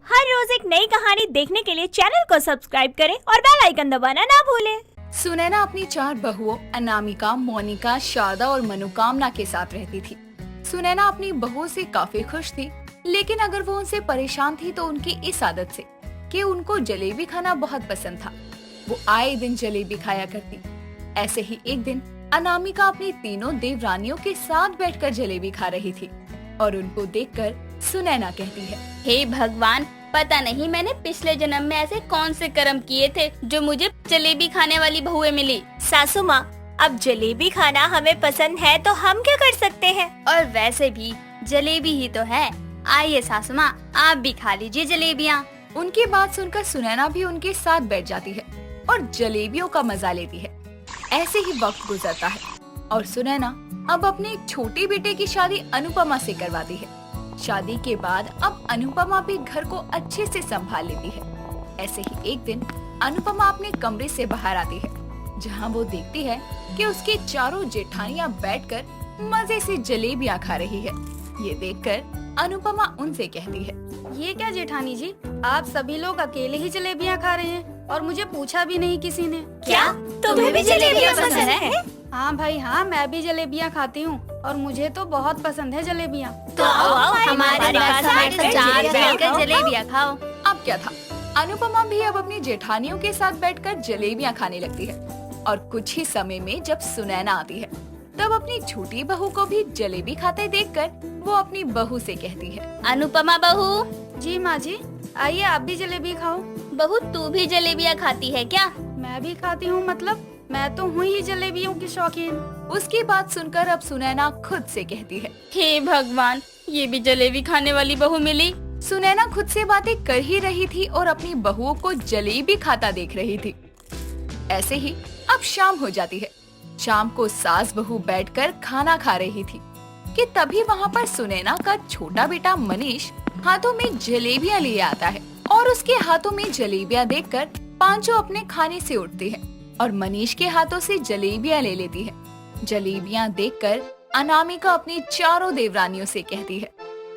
हर रोज एक नई कहानी देखने के लिए चैनल को सब्सक्राइब करें और बेल आइकन दबाना ना भूलें। सुनैना अपनी 4 बहुओं अनामिका, मोनिका, शारदा और मनोकामना के साथ रहती थी। सुनैना अपनी बहुओं से काफी खुश थी, लेकिन अगर वो उनसे परेशान थी तो उनकी इस आदत से कि उनको जलेबी खाना बहुत पसंद था। वो आए दिन जलेबी खाया करती। ऐसे ही एक दिन अनामिका अपनी तीनों देवरानियों के साथ बैठकर जलेबी खा रही थी और उनको देखकर सुनैना कहती है, हे भगवान, पता नहीं मैंने पिछले जन्म में ऐसे कौन से कर्म किए थे जो मुझे जलेबी खाने वाली बहुएं मिली। सासू माँ, अब जलेबी खाना हमें पसंद है तो हम क्या कर सकते हैं। और वैसे भी जलेबी ही तो है। आइए सासू माँ, आप भी खा लीजिए जलेबियाँ। उनकी बात सुनकर सुनैना भी उनके साथ बैठ जाती है और जलेबियों का मजा लेती है। ऐसे ही वक्त गुजरता है और सुनैना अब अपने एक छोटे बेटे की शादी अनुपमा से करवाती है। शादी के बाद अब अनुपमा भी घर को अच्छे से संभाल लेती है। ऐसे ही एक दिन अनुपमा अपने कमरे से बाहर आती है, जहां वो देखती है कि उसकी चारों जेठानियां बैठकर मजे से जलेबियां खा रही है। ये देखकर अनुपमा उनसे कहती है, ये क्या जेठानी जी, आप सभी लोग अकेले ही जलेबियाँ खा रहे हैं और मुझे पूछा भी नहीं किसी ने। क्या तुम्हें भी जलेबियाँ पसंद है? हाँ भाई हाँ, मैं भी जलेबियाँ खाती हूँ और मुझे तो बहुत पसंद है जलेबियाँ। तो आओ हमारे पास बैठकर जलेबियाँ खाओ। अब क्या था, अनुपमा भी अब अपनी जेठानियों के साथ बैठकर जलेबियां खाने लगती है। और कुछ ही समय में जब सुनैना आती है, तब अपनी छोटी बहू को भी जलेबी खाते देखकर वो अपनी बहू से कहती है, अनुपमा बहू, जी माँ जी, आइए आप भी जलेबी खाओ। बहू तू भी जलेबियाँ खाती है क्या? मैं भी खाती हूँ, मतलब मैं तो हूँ ही जलेबियों की शौकीन। उसकी बात सुनकर अब सुनैना खुद से कहती है, हे भगवान, ये भी जलेबी खाने वाली बहू मिली। सुनैना खुद से बातें कर ही रही थी और अपनी बहुओं को जलेबी खाता देख रही थी। ऐसे ही अब शाम हो जाती है। शाम को सास बहू बैठकर खाना खा रही थी कि तभी वहाँ पर सुनैना का छोटा बेटा मनीष हाथों में जलेबियाँ लिए आता है और उसके हाथों में जलेबियाँ देखकर पांचों अपने खाने से उठती है और मनीष के हाथों से जलेबियाँ ले लेती है। जलेबियाँ देखकर अनामिका अपनी चारों देवरानियों से कहती है,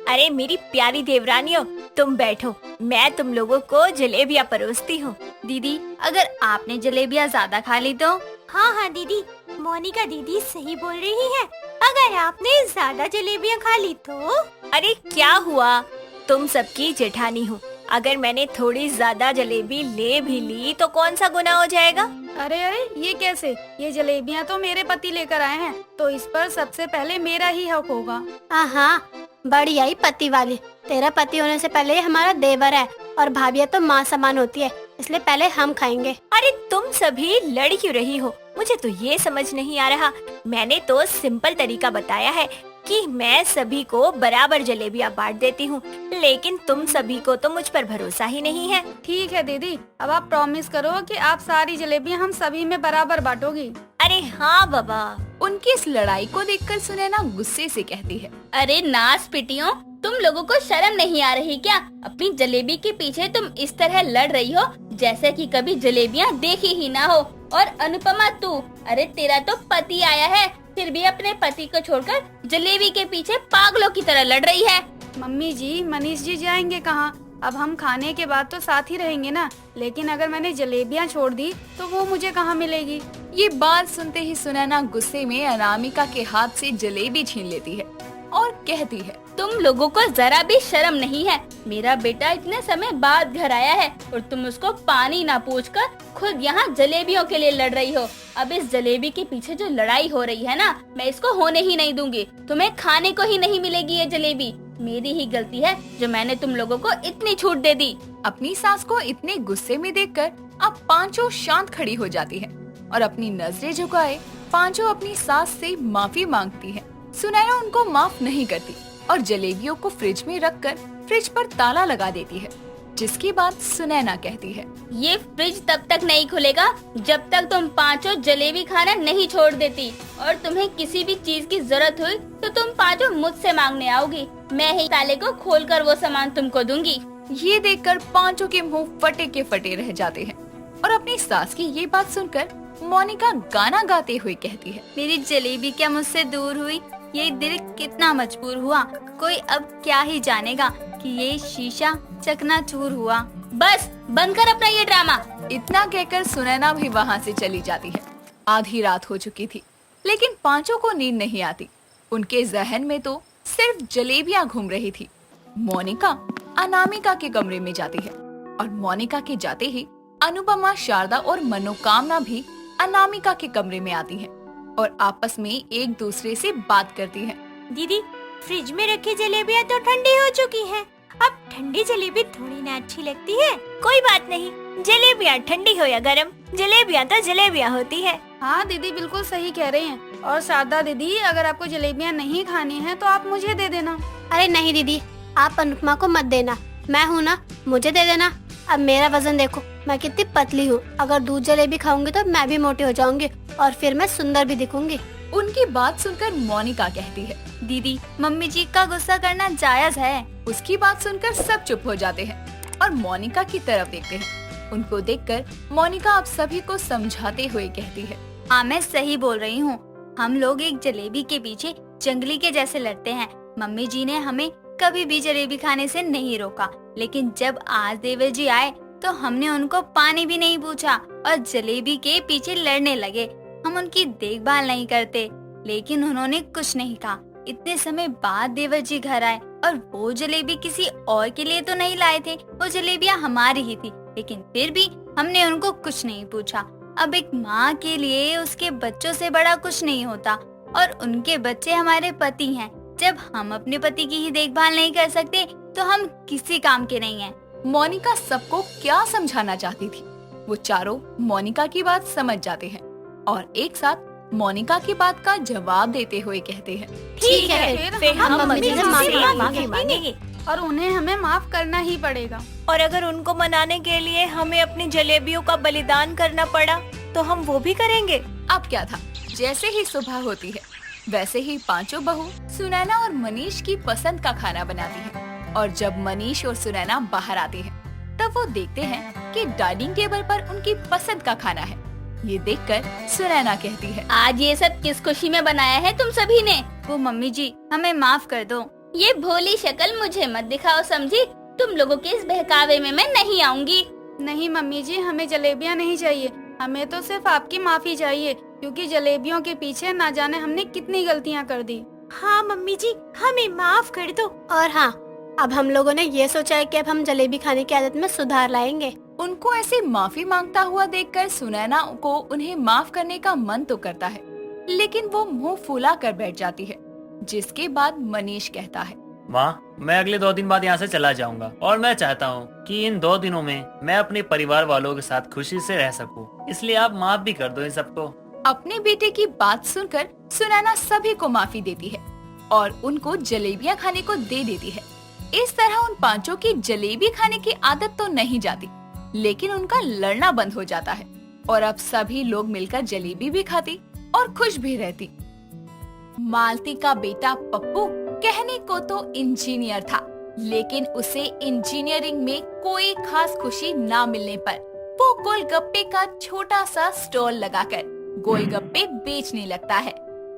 अरे मेरी प्यारी देवरानियों, तुम बैठो, मैं तुम लोगों को जलेबियाँ परोसती हूँ। दीदी, अगर आपने जलेबियाँ ज्यादा खा ली तो? हाँ हाँ दीदी, मोनिका दीदी सही बोल रही है। अगर आपने ज्यादा जलेबियाँ खा ली तो? अरे क्या हुआ, तुम सबकी जेठानी हूँ। अगर मैंने थोड़ी ज्यादा जलेबी ले भी ली तो कौन सा गुनाह हो जाएगा। अरे अरे, ये कैसे? ये जलेबियाँ तो मेरे पति लेकर आए हैं, तो इस पर सबसे पहले मेरा ही हक होगा। हाँ, बड़ी आई पति वाली। तेरा पति होने से पहले हमारा देवर है और भाभिया तो माँ समान होती है, इसलिए पहले हम खाएंगे। अरे तुम सभी लड़ क्यों रही हो? मुझे तो ये समझ नहीं आ रहा। मैंने तो सिंपल तरीका बताया है कि मैं सभी को बराबर जलेबियाँ बांट देती हूँ, लेकिन तुम सभी को तो मुझ पर भरोसा ही नहीं है। ठीक है दीदी, अब आप प्रॉमिस करो कि आप सारी जलेबियाँ हम सभी में बराबर बांटोगी। अरे हाँ बाबा। उनकी इस लड़ाई को देखकर सुनैना गुस्से से कहती है, अरे नास पिटियों, तुम लोगों को शर्म नहीं आ रही क्या? अपनी जलेबी के पीछे तुम इस तरह लड़ रही हो जैसे कि कभी जलेबियाँ देखी ही ना हो। और अनुपमा तू, अरे तेरा तो पति आया है, फिर भी अपने पति को छोड़कर जलेबी के पीछे पागलों की तरह लड़ रही है। मम्मी जी, मनीष जी जाएंगे कहाँ? अब हम खाने के बाद तो साथ ही रहेंगे ना, लेकिन अगर मैंने जलेबियाँ छोड़ दी तो वो मुझे कहाँ मिलेगी? ये बात सुनते ही सुनैना गुस्से में अनामिका के हाथ से जलेबी छीन लेती है और कहती है, तुम लोगों को जरा भी शर्म नहीं है? मेरा बेटा इतने समय बाद घर आया है और तुम उसको पानी ना पूछकर खुद यहाँ जलेबियों के लिए लड़ रही हो। अब इस जलेबी के पीछे जो लड़ाई हो रही है ना, मैं इसको होने ही नहीं दूंगी। तुम्हें खाने को ही नहीं मिलेगी ये जलेबी। मेरी ही गलती है जो मैंने तुम लोगों को इतनी छूट दे दी। अपनी सास को इतने गुस्से में देखकर अब पांचों शांत खड़ी हो जाती हैं और अपनी नजरें झुकाए पांचों अपनी सास से माफी मांगती हैं। सुनैना उनको माफ नहीं करती और जलेबियों को फ्रिज में रखकर फ्रिज पर ताला लगा देती है, जिसके बाद सुनैना कहती है, ये फ्रिज तब तक नहीं खुलेगा जब तक तुम पांचों जलेबी खाना नहीं छोड़ देती। और तुम्हें किसी भी चीज की जरूरत हुई तो तुम पांचों मुझसे मांगने आओगी। मैं ही ताले को खोलकर वो सामान तुमको दूंगी। ये देखकर पांचों के मुंह फटे के फटे रह जाते हैं और अपनी सास की ये बात सुनकर मोनिका गाना गाते हुए कहती है, मेरी जलेबी क्या मुझसे दूर हुई? ये दिल कितना मजबूर हुआ। कोई अब क्या ही जानेगा कि ये शीशा चकनाचूर हुआ। बस बंद कर अपना ये ड्रामा। इतना कहकर सुनैना भी वहाँ से चली जाती है। आधी रात हो चुकी थी, लेकिन पांचों को नींद नहीं आती। उनके जहन में तो सिर्फ जलेबियां घूम रही थी। मोनिका अनामिका के कमरे में जाती है और मोनिका के जाते ही अनुपमा, शारदा और मनोकामना भी अनामिका के कमरे में आती हैं और आपस में एक दूसरे से बात करती हैं। दीदी, फ्रिज में रखी जलेबियाँ तो ठंडी हो चुकी हैं। अब ठंडी जलेबी थोड़ी ना अच्छी लगती है। कोई बात नहीं, जलेबियाँ ठंडी हो या गरम, जलेबियाँ तो जलेबियाँ होती है। हाँ दीदी, बिल्कुल सही कह रही हैं। और शारदा दीदी, अगर आपको जलेबियाँ नहीं खानी है तो आप मुझे दे देना। अरे नहीं दीदी, आप अनुपमा को मत देना, मैं हूँ ना, मुझे दे देना। अब मेरा वजन देखो, मैं कितनी पतली हूँ। अगर दूध जलेबी खाऊंगी तो मैं भी मोटी हो जाऊंगी और फिर मैं सुंदर भी दिखूंगी। उनकी बात सुनकर मोनिका कहती है, दीदी, मम्मी जी का गुस्सा करना जायज है। उसकी बात सुनकर सब चुप हो जाते हैं और मोनिका की तरफ देखते हैं। उनको देखकर मोनिका अब सभी को समझाते हुए कहती है, हाँ मैं सही बोल रही हूँ। हम लोग एक जलेबी के पीछे जंगली के जैसे लड़ते हैं। मम्मी जी ने हमें कभी भी जलेबी खाने से नहीं रोका, लेकिन जब आज देवर जी आए तो हमने उनको पानी भी नहीं पूछा और जलेबी के पीछे लड़ने लगे। हम उनकी देखभाल नहीं करते, लेकिन उन्होंने कुछ नहीं कहा। इतने समय बाद देवर जी घर आए और वो जलेबी किसी और के लिए तो नहीं लाए थे, वो जलेबियाँ हमारी ही थी, लेकिन फिर भी हमने उनको कुछ नहीं पूछा। अब एक माँ के लिए उसके बच्चों से बड़ा कुछ नहीं होता और उनके बच्चे हमारे पति हैं। जब हम अपने पति की ही देखभाल नहीं कर सकते तो हम किसी काम के नहीं हैं। मोनिका सबको क्या समझाना चाहती थी। वो चारों मोनिका की बात समझ जाते हैं और एक साथ मोनिका की बात का जवाब देते हुए कहते हैं, ठीक है, फिर हम मम्मी जी से माफी मांगेंगे और उन्हें हमें माफ करना ही पड़ेगा। और अगर उनको मनाने के लिए हमें अपनी जलेबियों का बलिदान करना पड़ा तो हम वो भी करेंगे। अब क्या था, जैसे ही सुबह होती है वैसे ही पांचों बहू सुनैना और मनीष की पसंद का खाना बनाती हैं। और जब मनीष और सुनैना बाहर आते हैं तब वो देखते हैं कि डाइनिंग टेबल पर उनकी पसंद का खाना है। ये देखकर सुनैना कहती है, आज ये सब किस खुशी में बनाया है तुम सभी ने? वो मम्मी जी, हमें माफ कर दो। ये भोली शक्ल मुझे मत दिखाओ, समझी? तुम लोगों के इस बहकावे में मैं नहीं आऊंगी। नहीं मम्मी जी, हमें जलेबियाँ नहीं चाहिए, हमें तो सिर्फ आपकी माफी चाहिए, क्योंकि जलेबियों के पीछे ना जाने हमने कितनी गलतियाँ कर दी। हाँ मम्मी जी, हमें माफ कर दो। और हाँ, अब हम लोगों ने ये सोचा है कि अब हम जलेबी खाने की आदत में सुधार लाएंगे। उनको ऐसे माफी मांगता हुआ देखकर सुनैना को उन्हें माफ करने का मन तो करता है, लेकिन वो मुंह फुला कर बैठ जाती है। जिसके बाद मनीष कहता है, माँ, मैं अगले 2 दिन बाद यहाँ से चला जाऊंगा और मैं चाहता हूँ कि इन 2 दिनों में मैं अपने परिवार वालों के साथ खुशी से रह सकूँ, इसलिए आप माफ भी कर दो इन सबको। अपने बेटे की बात सुनकर सुनैना सभी को माफी देती है और उनको जलेबियाँ खाने को दे देती है। इस तरह उन पांचों की जलेबी खाने की आदत तो नहीं जाती, लेकिन उनका लड़ना बंद हो जाता है और अब सभी लोग मिलकर जलेबी भी खाती और खुश भी रहती। मालती का बेटा पप्पू कहने को तो इंजीनियर था, लेकिन उसे इंजीनियरिंग में कोई खास खुशी ना मिलने पर वो गोलगप्पे का छोटा सा स्टॉल लगाकर गोलगप्पे बेचने लगता है।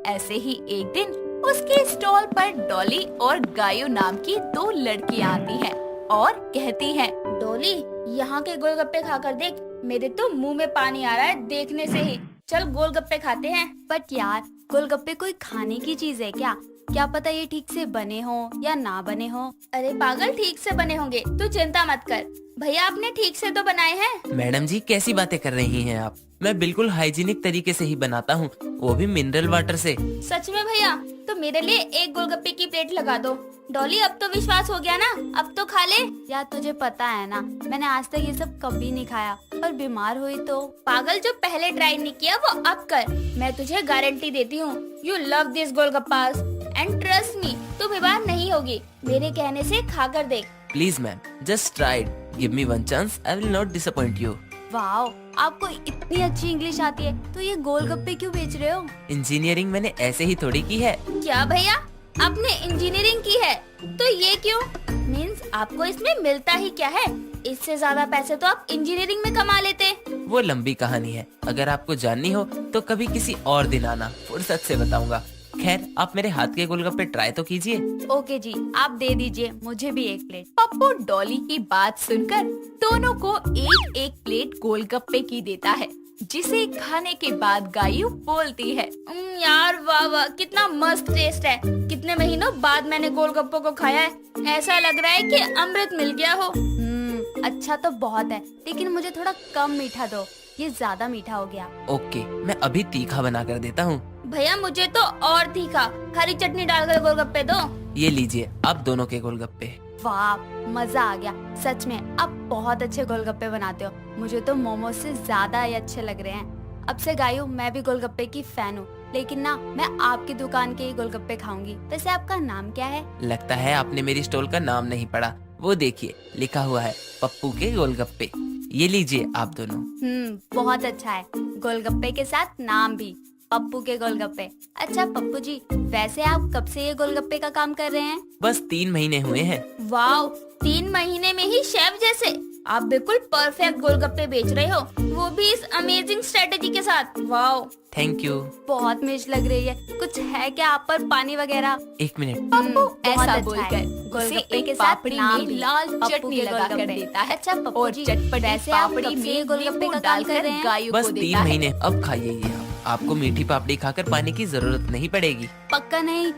ऐसे ही एक दिन उसके स्टॉल पर डॉली और गायो नाम की 2 लड़कियां आती हैं और कहती हैं, डोली, यहाँ के गोलगप्पे खाकर देख, मेरे तो मुंह में पानी आ रहा है देखने से ही। चल गोलगप्पे खाते हैं। बट यार, गोलगप्पे कोई खाने की चीज है क्या? क्या पता ये ठीक से बने हो या ना बने हो। अरे पागल, ठीक से बने होंगे, तू चिंता मत कर। भैया आपने ठीक से तो बनाए हैं। मैडम जी, कैसी बातें कर रही हैं आप? मैं बिल्कुल हाइजीनिक तरीके से ही बनाता हूँ, वो भी मिनरल वाटर से। सच में भैया? तो मेरे लिए 1 गोलगप्पे की प्लेट लगा दो। डॉली, अब तो विश्वास हो गया ना, अब तो खा ले। यार तुझे पता है ना, मैंने आज तक ये सब कभी नहीं खाया, और बीमार हुई तो। पागल, जो पहले ट्राई नहीं किया वो अब कर। मैं तुझे गारंटी देती हूँ, you love this golgappas and trust me, तू बीमार नहीं होगी। मेरे कहने से खाकर देख। Please ma'am, just try it, give me 1 chance, I will not disappoint you. Wow, आपको इतनी अच्छी इंग्लिश आती है, तो ये गोलगप्पे क्यों बेच रहे हो? इंजीनियरिंग मैंने ऐसे ही थोड़ी की है। क्या भैया, आपने इंजीनियरिंग की है तो ये क्यों? मीन्स आपको इसमें मिलता ही क्या है? इससे ज्यादा पैसे तो आप इंजीनियरिंग में कमा लेते। वो लंबी कहानी है, अगर आपको जाननी हो तो कभी किसी और दिन आना, फुर्सत से बताऊंगा। खैर आप मेरे हाथ के गोलगप्पे ट्राई तो कीजिए। ओके जी, आप दे दीजिए मुझे भी एक प्लेट। पप्पू डॉली की बात सुनकर दोनों को एक एक प्लेट गोलगप्पे की देता है, जिसे खाने के बाद गायू बोलती है, यार वाह वाह, कितना मस्त टेस्ट है। कितने महीनों बाद मैंने गोलगप्पों को खाया है, ऐसा लग रहा है कि अमृत मिल गया हो। अच्छा तो बहुत है, लेकिन मुझे थोड़ा कम मीठा दो, ये ज्यादा मीठा हो गया। ओके, मैं अभी तीखा बना कर देता हूँ। भैया मुझे तो और तीखा, हरी चटनी डालकर गोलगप्पे दो। ये लीजिए आप दोनों के गोलगप्पे। वाह, मजा आ गया। सच में आप बहुत अच्छे गोलगप्पे बनाते हो, मुझे तो मोमोज से ज्यादा ये अच्छे लग रहे हैं। अब से गायू मैं भी गोलगप्पे की फैन हूँ, लेकिन ना मैं आपकी दुकान के ही गोलगप्पे खाऊंगी। वैसे आपका नाम क्या है? लगता है आपने मेरी स्टॉल का नाम नहीं पढ़ा, वो देखिए लिखा हुआ है पप्पू के गोलगप्पे। ये लीजिए आप दोनों। बहुत अच्छा है, गोलगप्पे के साथ नाम भी, पप्पू के गोलगप्पे। अच्छा पप्पू जी, वैसे आप कब से ये गोलगप्पे का काम कर रहे हैं? बस 3 महीने हुए हैं। वाओ, 3 महीने में ही शेफ जैसे। आप बिल्कुल परफेक्ट गोलगप्पे बेच रहे हो, वो भी इस अमेजिंग स्ट्रेटेजी के साथ। Wow, thank you. बहुत मिर्च लग रही है, कुछ है क्या आप पर पानी वगैरह? 1 मिनट। पप्पू बहुत ऐसा अच्छा है। बोलकर गोलगप्पे उसे के एक साथ पापड़ी नाम में भी, लाल पप्पू चटनी के लगा कर गोलगप्पे। देता है। अच्छा पप्पू और जी, चटपटी वैसे आप पापड़ी कब से ये में गोलगप्पे नींबू का काम कर डालकर रहे हैं? गायू बस को 3 देता है। महीने, अब खाइए ये आपको मीठी पापड़ी खाकर पानी की जरूरत नहीं पड़ेगी। पक्का नहीं?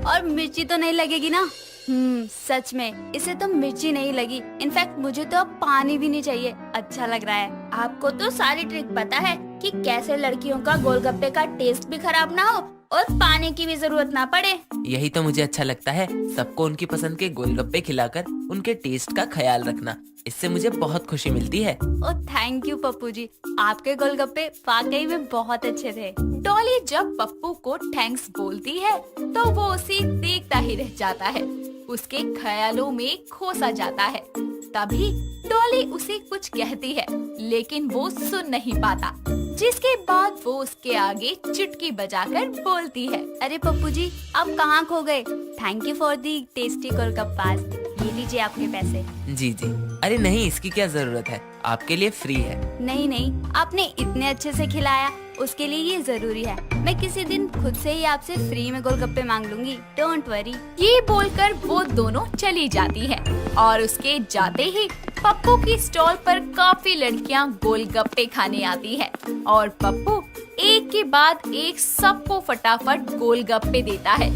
और मिर्ची तो नहीं लगेगी ना? सच में इसे तो मिर्ची नहीं लगी। इनफैक्ट मुझे तो अब पानी भी नहीं चाहिए, अच्छा लग रहा है। आपको तो सारी ट्रिक पता है कि कैसे लड़कियों का गोलगप्पे का टेस्ट भी खराब ना हो और पानी की भी जरूरत ना पड़े। यही तो मुझे अच्छा लगता है, सबको उनकी पसंद के गोलगप्पे खिलाकर उनके टेस्ट का ख्याल रखना। इससे मुझे बहुत खुशी मिलती है। ओ थैंक यू पप्पू जी, आपके गोलगप्पे वाकई में बहुत अच्छे थे। डॉली जब पप्पू को थैंक्स बोलती है तो वो उसे देखता ही रह जाता है, उसके ख्यालों में खो सा जाता है। तभी डॉली उसे कुछ कहती है, लेकिन वो सुन नहीं पाता, जिसके बाद वो उसके आगे चुटकी बजाकर बोलती है, अरे पप्पू जी, आप कहाँ खो गए? Thank you for the tasty golgappas, ये लीजिए आपके पैसे। जी जी, अरे नहीं, इसकी क्या जरूरत है, आपके लिए फ्री है। नहीं नहीं, आपने इतने अच्छे से खिलाया, उसके लिए ये जरूरी है। मैं किसी दिन खुद से ही आपसे फ्री में गोलगप्पे मांग लूंगी, डोंट वरी। ये बोलकर वो दोनों चली जाती है और उसके जाते ही पप्पू की स्टॉल पर काफी लड़कियां गोलगप्पे खाने आती है और पप्पू एक के बाद एक सबको फटाफट गोलगप्पे देता है,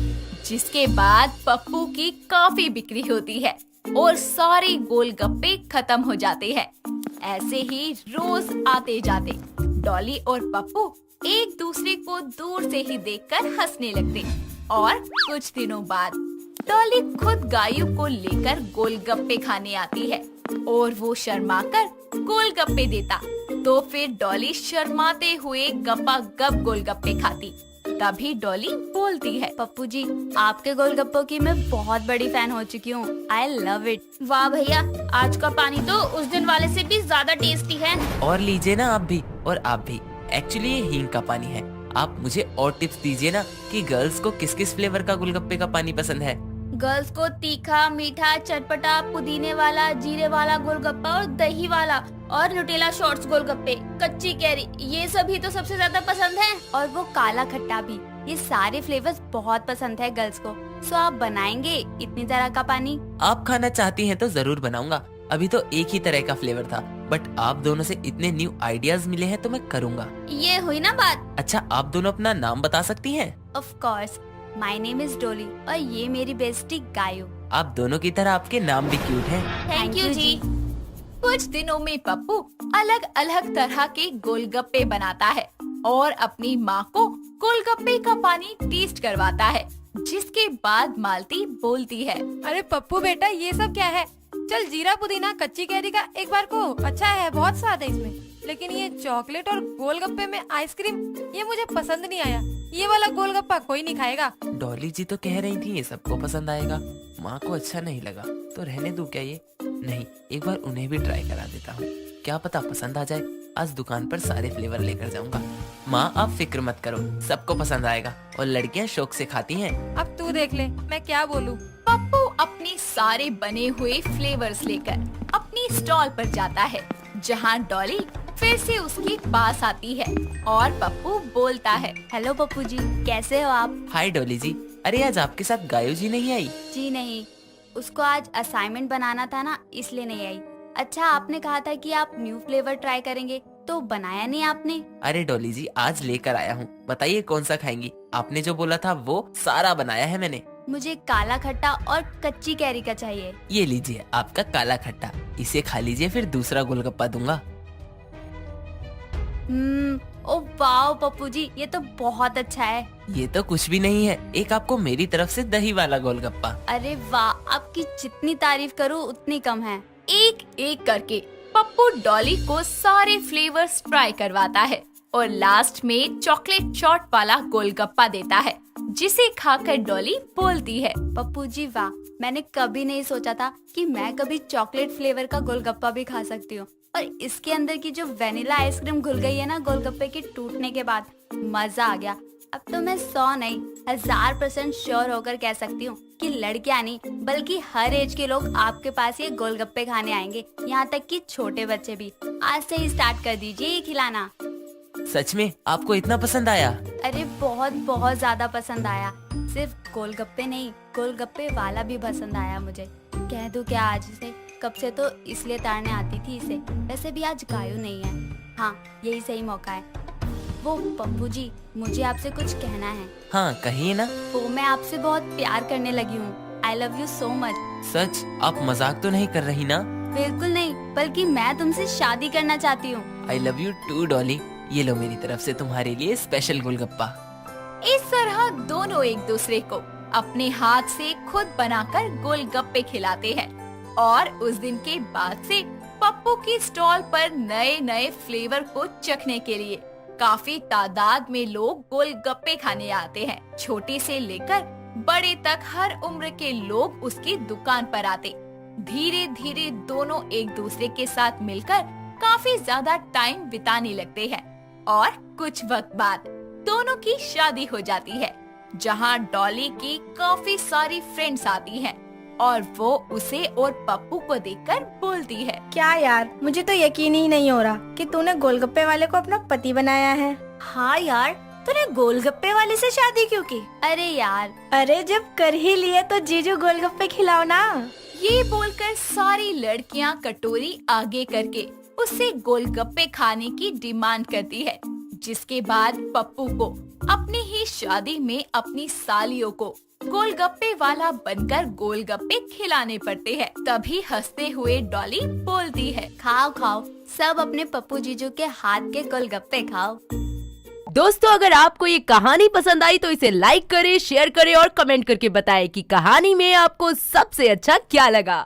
जिसके बाद पप्पू की काफी बिक्री होती है और सारे गोलगप्पे खत्म हो जाते हैं। ऐसे ही रोज आते जाते डॉली और पप्पू एक दूसरे को दूर से ही देखकर हंसने लगते और कुछ दिनों बाद डॉली खुद गायू को लेकर गोलगप्पे खाने आती है और वो शर्माकर गोलगप्पे देता, तो फिर डॉली शर्माते हुए गप्पा गप गोलगप्पे खाती। तभी डॉली बोलती है, पप्पू जी, आपके गोलगप्पों की मैं बहुत बड़ी फैन हो चुकी हूँ, आई लव इट। वाह भैया, आज का पानी तो उस दिन वाले से भी ज्यादा टेस्टी है। और लीजिए ना आप भी, और आप भी। एक्चुअली ये हींग का पानी है। आप मुझे और टिप्स दीजिए ना कि गर्ल्स को किस किस फ्लेवर का गोलगप्पे का पानी पसंद है। गर्ल्स को तीखा, मीठा, चटपटा, पुदीने वाला, जीरे वाला गोलगप्पा और दही वाला और न्यूटेला शॉर्ट्स गोलगप्पे, कच्ची कैरी, ये सभी तो सबसे ज्यादा पसंद है। और वो काला खट्टा भी, ये सारे फ्लेवर्स बहुत पसंद है गर्ल्स को। सो आप बनाएंगे इतनी तरह का पानी? आप खाना चाहती हैं तो जरूर बनाऊंगा। अभी तो एक ही तरह का फ्लेवर था, बट आप दोनों से इतने न्यू आइडियाज मिले हैं तो मैं करूंगा। ये हुई ना बात। अच्छा, आप दोनों अपना नाम बता सकती हैं? Of course, my name is Dolly और ये मेरी बेस्टी गायू। आप दोनों की तरह आपके नाम भी क्यूट हैं। थैंक यू जी। कुछ दिनों में पप्पू अलग अलग तरह के गोलगप्पे बनाता है और अपनी माँ को गोलगप्पे का पानी टेस्ट करवाता है, जिसके बाद मालती बोलती है, अरे पप्पू बेटा, ये सब क्या है? चल जीरा पुदीना कच्ची कैरी का एक बार को, अच्छा है, बहुत स्वाद है इसमें, लेकिन ये चॉकलेट और गोलगप्पे में आइसक्रीम, ये मुझे पसंद नहीं आया। ये वाला गोलगप्पा कोई नहीं खाएगा। डॉली जी तो कह रही थी ये सबको पसंद आएगा, माँ को अच्छा नहीं लगा तो रहने दूं क्या ये? नहीं, एक बार उन्हें भी ट्राई करा देता हूँ, क्या पता पसंद आ जाए। आज दुकान पर सारे फ्लेवर लेकर जाऊंगा। माँ आप फिक्र मत करो, सबको पसंद आएगा और लड़कियाँ शौक से खाती हैं। अब तू देख ले, मैं क्या बोलूँ। पप्पू अपने सारे बने हुए फ्लेवर्स लेकर अपनी स्टॉल पर जाता है, जहाँ डॉली फिर से उसके पास आती है और पप्पू बोलता है। हेलो पप्पू जी, कैसे हो आप? हाय डॉली जी, अरे आज आपके साथ गायो जी नहीं आई? जी नहीं, उसको आज असाइनमेंट बनाना था ना, इसलिए नहीं आई। अच्छा, आपने कहा था कि आप न्यू फ्लेवर ट्राई करेंगे, तो बनाया नहीं आपने? अरे डॉली जी, आज लेकर आया हूँ, बताइए कौन सा खाएंगी? आपने जो बोला था वो सारा बनाया है मैंने। मुझे काला खट्टा और कच्ची कैरी का चाहिए। ये लीजिए आपका काला खट्टा, इसे खा लीजिए, फिर दूसरा गोलगप्पा दूंगा। ओ वाह पप्पू जी, ये तो बहुत अच्छा है। ये तो कुछ भी नहीं है, एक आपको मेरी तरफ से दही वाला गोलगप्पा। अरे वाह, आपकी जितनी तारीफ करूँ उतनी कम है। एक एक करके पप्पू डॉली को सारे फ्लेवर्स ट्राई करवाता है और लास्ट में चॉकलेट शॉट वाला गोलगप्पा देता है, जिसे खाकर डॉली बोलती है। पप्पू जी वाह, मैंने कभी नहीं सोचा था कि मैं कभी चॉकलेट फ्लेवर का गोलगप्पा भी खा सकती हूँ। और इसके अंदर की जो वेनिला आइसक्रीम घुल गई है ना गोलगप्पे के टूटने के बाद, मजा आ गया। अब तो मैं 100 नहीं 1000% श्योर होकर कह सकती हूँ कि लड़कियां नहीं बल्कि हर एज के लोग आपके पास ये गोलगप्पे खाने आएंगे, यहाँ तक कि छोटे बच्चे भी। आज से ही स्टार्ट कर दीजिए ये खिलाना। सच में आपको इतना पसंद आया? अरे बहुत बहुत ज्यादा पसंद आया। सिर्फ गोलगप्पे नहीं, गोलगप्पे वाला भी पसंद आया मुझे। कह दूं क्या आज से? कब से तो इसलिए ताड़ने आती थी इसे। वैसे भी आज गायू नहीं है। हाँ, यही सही मौका है। वो पप्पू जी, मुझे आपसे कुछ कहना है। हाँ कहिए ना। वो मैं आपसे बहुत प्यार करने लगी हूँ। I love you so much. सच? आप मजाक तो नहीं कर रही ना? बिल्कुल नहीं, बल्कि मैं तुमसे शादी करना चाहती हूँ। I love you too Dolly. ये लो मेरी तरफ से तुम्हारे लिए स्पेशल गोलगप्पा। इस तरह दोनों एक दूसरे को अपने हाथ से खुद बनाकर गोलगप्पे खिलाते हैं और उस दिन के बाद से पप्पू की स्टॉल पर नए नए फ्लेवर को चखने के लिए काफी तादाद में लोग गोलगप्पे खाने आते हैं। छोटे से लेकर बड़े तक हर उम्र के लोग उसकी दुकान पर आते। धीरे धीरे दोनों एक दूसरे के साथ मिलकर काफी ज्यादा टाइम बिताने लगते हैं और कुछ वक्त बाद दोनों की शादी हो जाती है, जहां डॉली की काफी सारी फ्रेंड्स आती हैं और वो उसे और पप्पू को देखकर बोलती है। क्या यार, मुझे तो यकीन ही नहीं हो रहा कि तूने गोलगप्पे वाले को अपना पति बनाया है। हाँ यार, तूने गोलगप्पे वाले से शादी क्यों की? अरे यार, अरे जब कर ही लिए तो जीजू गोलगप्पे खिलाओ ना। ये बोलकर सारी लड़कियां कटोरी आगे करके उससे गोलगप्पे खाने की डिमांड करती है, जिसके बाद पप्पू को अपनी ही शादी में अपनी सालियों को गोलगप्पे वाला बनकर गोलगप्पे खिलाने पड़ते हैं। तभी हंसते हुए डॉली बोलती है, खाओ खाओ, सब अपने पप्पू जीजू के हाथ के गोलगप्पे खाओ। दोस्तों, अगर आपको ये कहानी पसंद आई तो इसे लाइक करें, शेयर करें और कमेंट करके बताएं कि कहानी में आपको सबसे अच्छा क्या लगा।